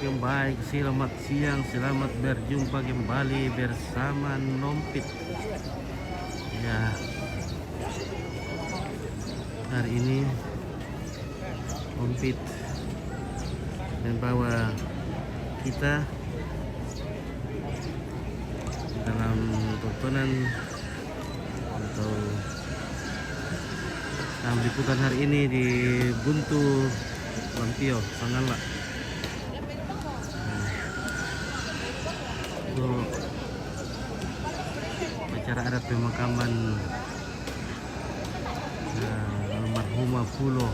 yang baik, selamat siang, selamat berjumpa kembali bersama Nompit. Ya, hari ini Nompit membawa kita dalam tontonan atau dalam liputan hari ini di Buntu Lampio, Sangalak. Untuk acara adat pemakaman almarhumah Pulo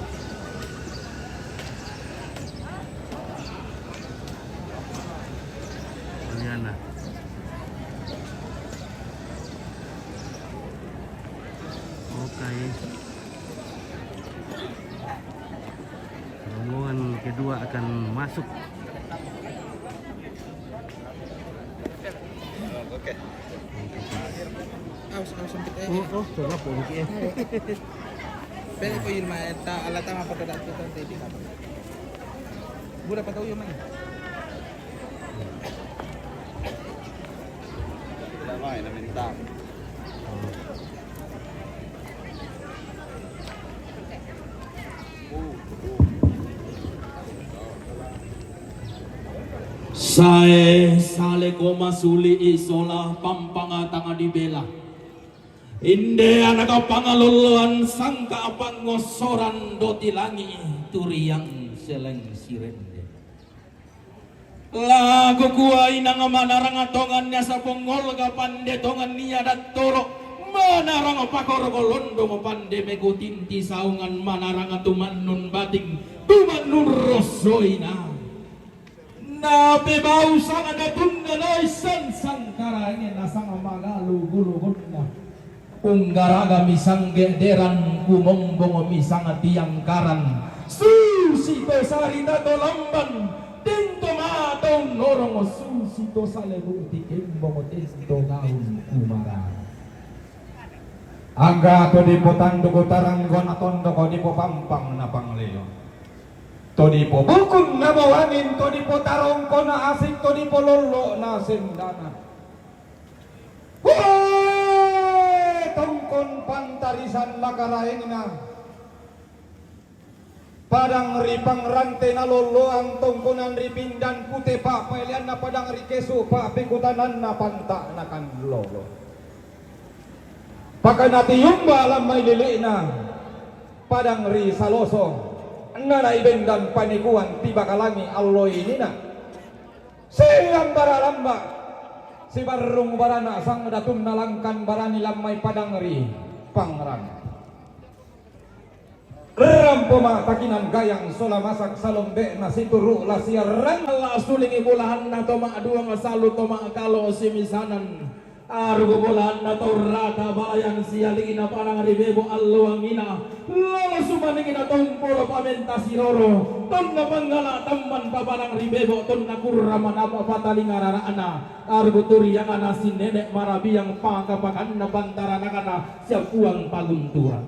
Juliana. Oke, rombongan kedua akan masuk. Oke. Awas sempit eh. Oh, coba polisi ya. Pero ko yun maeta alata mapagdadat ko tante di apa. Budak pa tayo yun man. Lama na minta. Sae sale koma suli isola pampanga tanga di bela. Inde anaka pangaluluan sangka pangosoran doti langi turiang seleng sirende. Lagu kuai nang manarang atongannya sa pongol kapande tongan niya dat toro. Manarang pakor kolondo mapande megutinti saungan manarang atuman bating tumanun rosoina. Nape bau sang ada tunda na isan sangkara ini nasang magalu gulu gunda unggaraga misang genderan kumombong misang tiang karan susi to sarita to lamban tinto matong norong susi to salebu tikimbong tinto gaun kumara angga to di potando ko taranggon atondo ko di po pampang na pangleo. Todi po bukun na bawangin, todi po tarong ko na asik, todi po lolo na sendana. Huay! Tongkon pantarisan lakaraing na. Padang ripang rante na lolo ang tongkonan ripindan pute pa pailian na padang rikeso pa pingkutanan na panta na kan lolo. Pagka natin yung balam may lili na padang ri saloso. Nana ibendan panikuan tiba kalangi alloy ini na seyang baralamba si barung barana sang datum nalangkan barani lamai padang ri pangrang rampoma takinan gayang sola masak salombe nasi turu lasiaran la suling ibulahan na toma aduang salu toma kalo simisanan arugo bulan na rata bayang sialing ina parang ribebo alluangina lolo sumaning ina tongpolo pamenta siroro ton na panggala tamman paparang ribebo ton na kurraman apa pataling araraana arugo turiang ana sinenek marabiyang pangkapakan na bantaran kana siap uang pagunturan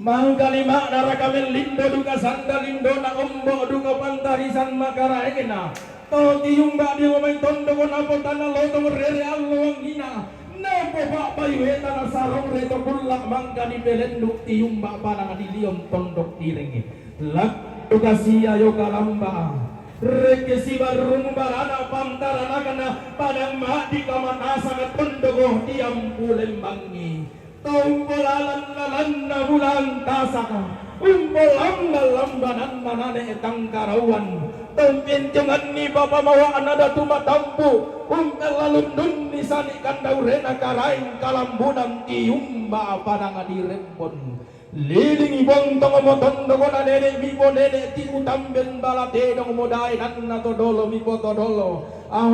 mangkalima narakamen lindo duka sanda lindo na ombo duka pantarisan makaraekena Toti yumba di umay tondo ko na po tanah lotong rere alluang hina na po pa payuheta na sarong reto kulak mangka di belenduk ti yumba parang adiliom tondok tiring lak tukasiya yo kalamba reke si barung barana pantara kana padang mati kamanasa na tondo ko tiam pulembangi tongkolalan na bulan tasaka umpolang lambanan manane tangkarawan Tongkencengan ni bapa mawa anada tumatampu lalundun ni sani kandaurena karaing kalambunan tiumba padang adirempon liling ibong tongomoton dogona nene bibo nene ti utamben balate dong modai nan todolo mipo todolo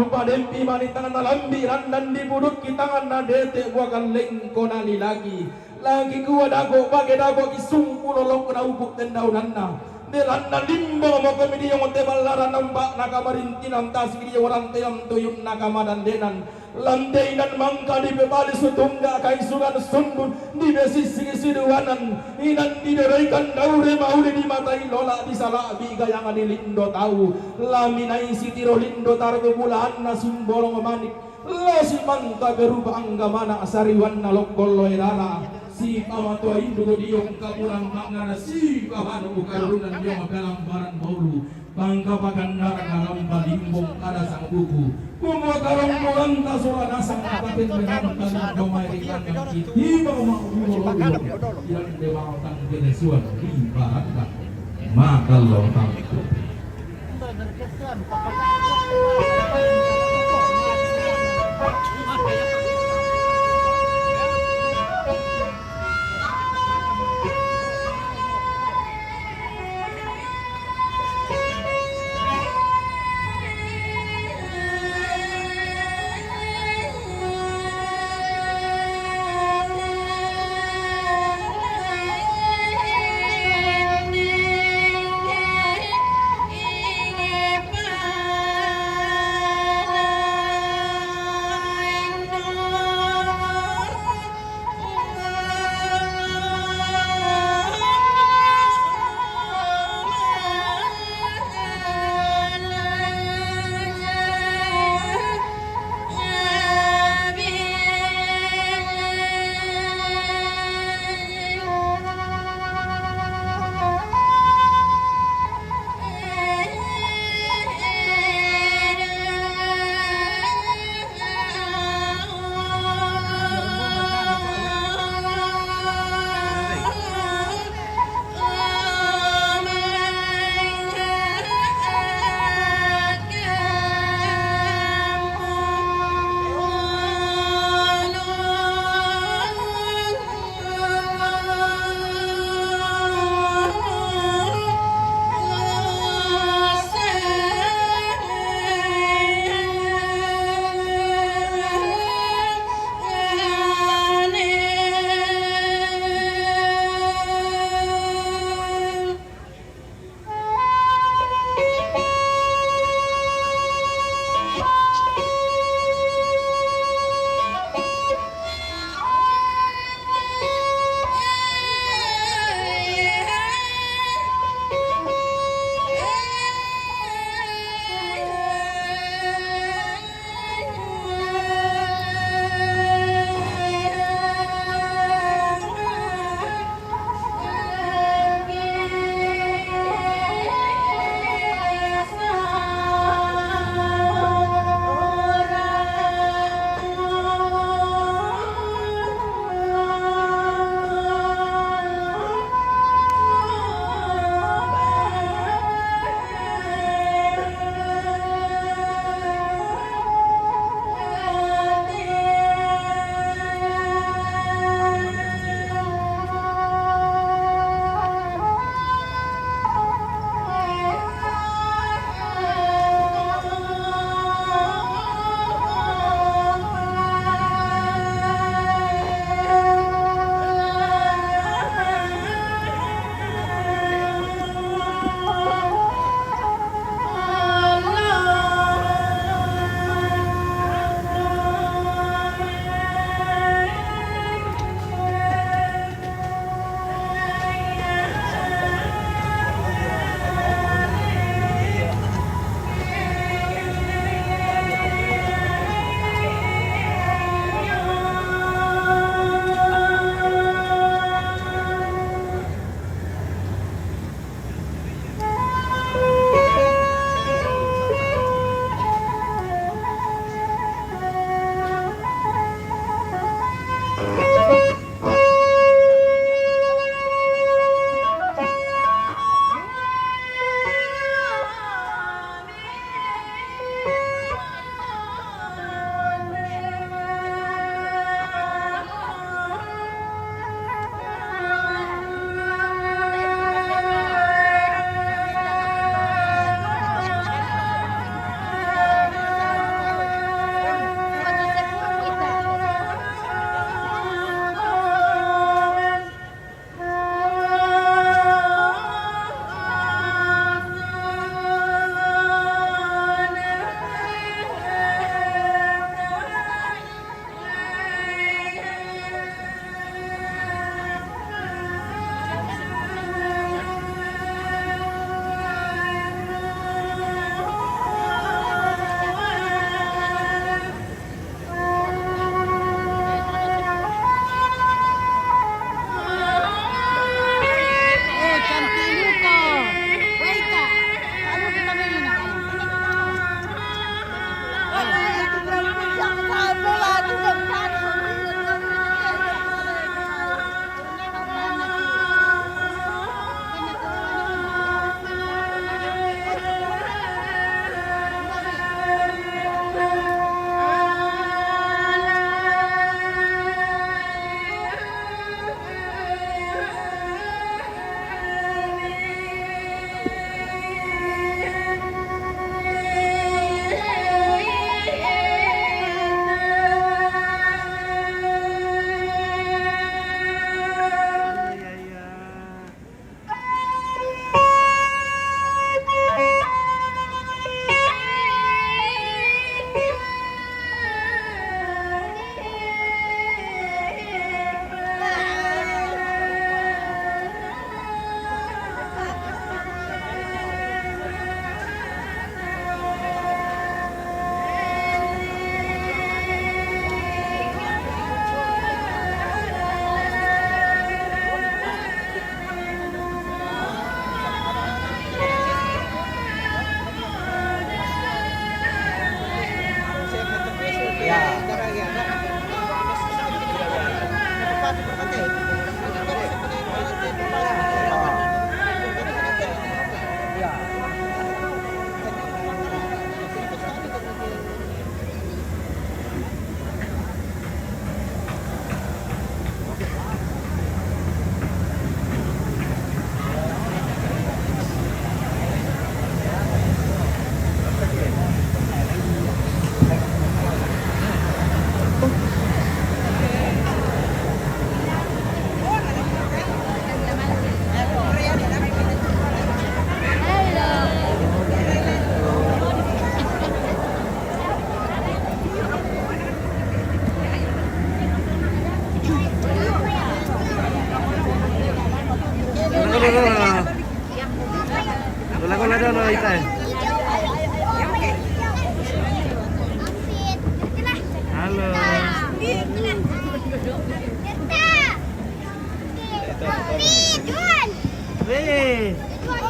padempi manitangan nalambi randan di budut kitangan nadete buakan lengko nali lagi gua dago bage dago isung pulolong kena ubuk tendaunan na Nelanda limbo mo kami di yung tebal lara namba nakamarintinan tas kiri orang teyam tuyun nakamadan denan lantai dan mangka di bebali sutungga kaisugan sundun di besisi siduanan inan diderikan daure maule di matai lola di salabi gayang lindo tahu laminai sitiro lindo targo bulan simbolong manik losi manta berupa angga mana sariwan nalokolo edala si pamatua indugo diong kapulang mangana si kahanu karunan diong kalambaran bauru bangka pagandara kalam balimbong kada sang buku kumwa karong mulanta surana sang kapin menantan domai ikan yang tiba makmulolo yang dewangtan genesuan di barangka maka lotang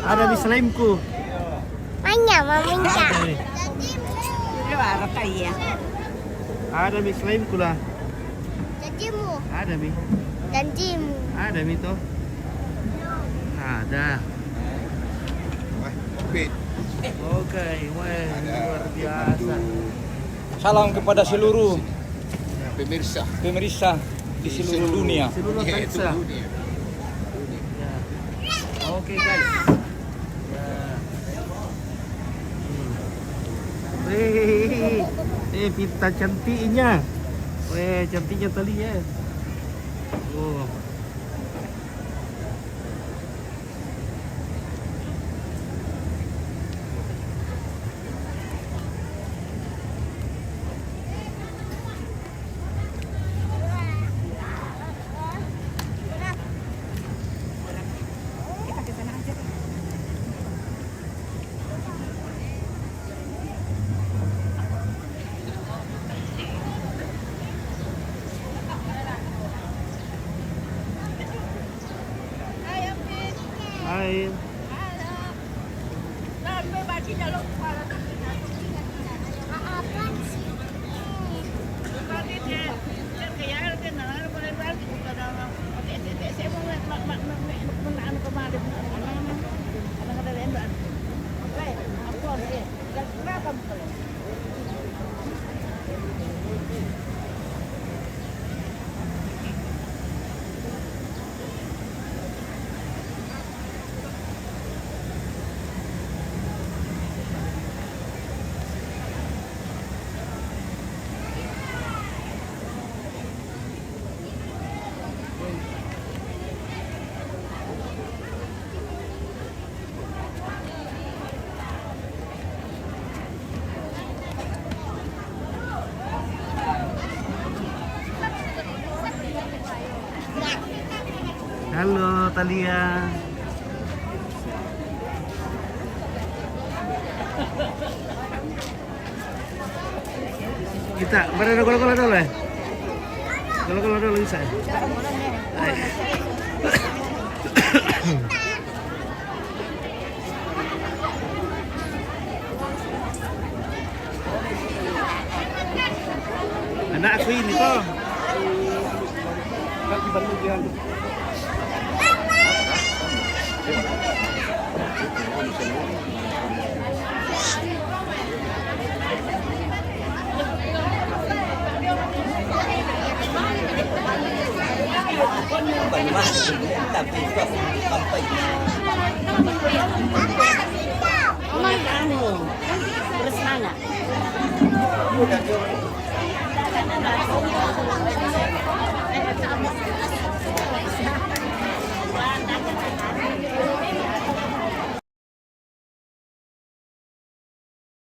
Ada di selaimku. Mana mamanya? Ada nih. Ada di selaimku lah. Janjimu. Ada mi. Janjimu. Ada mi toh. Ada. Oke, wah luar biasa. Salam kepada seluruh Pemirsa pemirsa di seluruh dunia. Seluruh bangsa. Ya. Oke guys. Ya. Wih, pita cantiknya. Wih, cantiknya talinya. Oh. Hai. Halo Talia. Kita berada kola-kola dulu ya. Kola-kola dulu bisa. Anak aku ini toh. Kaki Bandung dia. Omong kamu. Terus mana?